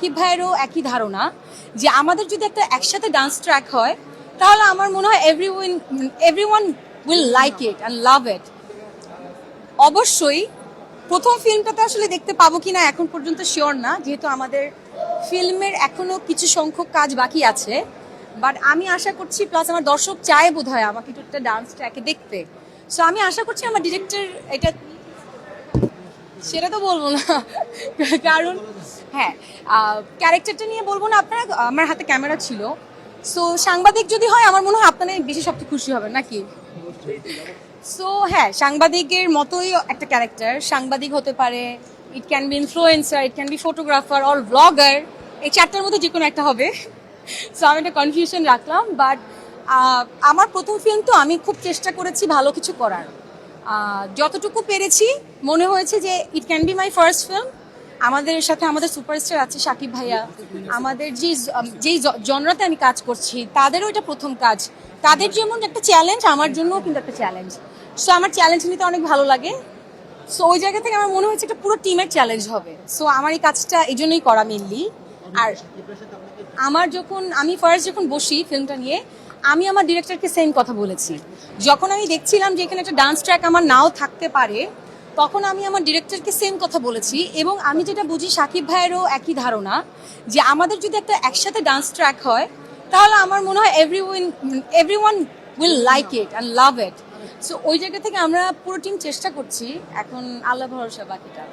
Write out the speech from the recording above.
সাকিব ভাইয়েরও একই ধারণা যে আমাদের যদি একটা একসাথে ডান্স ট্র্যাক হয় তাহলে আমার মনে হয় everyone will like it and love it. অবশ্যই প্রথম ফিল্মটাতে আসলে দেখতে পাবো কিনা এখন পর্যন্ত শিওর না, যেহেতু আমাদের ফিল্মের এখনো কিছু সংখ্যক কাজ বাকি আছে। বাট আমি আশা করছি, প্লাস আমার দর্শক চায় বোধহয় আমাকে একটু একটা ডান্স ট্র্যাকে দেখতে। সো আমি আশা করছি আমার ডিরেক্টর এটা, সেটা তো বলবো না কারণ হ্যাঁ, ক্যারেক্টারটা নিয়ে বলবো না, আপনারা আমার হাতে ক্যামেরা ছিল। সো সাংবাদিক যদি হয় আমার মনে হয় আপনারা বেশি সবচেয়ে খুশি হবেন নাকি। সো হ্যাঁ, সাংবাদিকের মতোই একটা ক্যারেক্টার। সাংবাদিক হতে পারে, it can be influencer, it can be photographer or blogger, এই চারটার মধ্যে যে কোনো একটা হবে। সো আমি একটা কনফিউশন রাখলাম। বাট আমার প্রথম ফিল্ম তো আমি খুব চেষ্টা করেছি ভালো কিছু করার। যতটুকু পেরেছি মনে হয়েছে যে it can be my first film. আমাদের সাথে আমাদের সুপারস্টার আছে সাকিব ভাইয়া, আমাদের যেই জনরাতে আমি কাজ করছি তাদেরও এটা প্রথম কাজ। তাদের যেমন একটা চ্যালেঞ্জ, আমার জন্যও কিন্তু একটা চ্যালেঞ্জ। সো আমার চ্যালেঞ্জ নিতে অনেক ভালো লাগে। সো ওই জায়গা থেকে আমার মনে হয়েছে এটা পুরো টিমের চ্যালেঞ্জ হবে। সো আমার এই কাজটা এই জন্যই করা মেনলি। আর আমি ফার্স্ট যখন বসি ফিল্মটা নিয়ে, আমি আমার ডিরেক্টরকে সেম কথা বলেছি। যখন আমি দেখছিলাম যে এখানে একটা ডান্স ট্র্যাক আমার নাও থাকতে পারে, তখন আমি আমার ডিরেক্টরকে সেম কথা বলেছি। এবং আমি যেটা বুঝি সাকিব ভাইয়েরও একই ধারণা যে আমাদের যদি একটা একসাথে ডান্স ট্র্যাক হয় তাহলে আমার মনে হয় everyone will like it and love it. So ওই জায়গা থেকে আমরা পুরো টিম চেষ্টা করছি, এখন আল্লাহ ভরসা বাকিটা।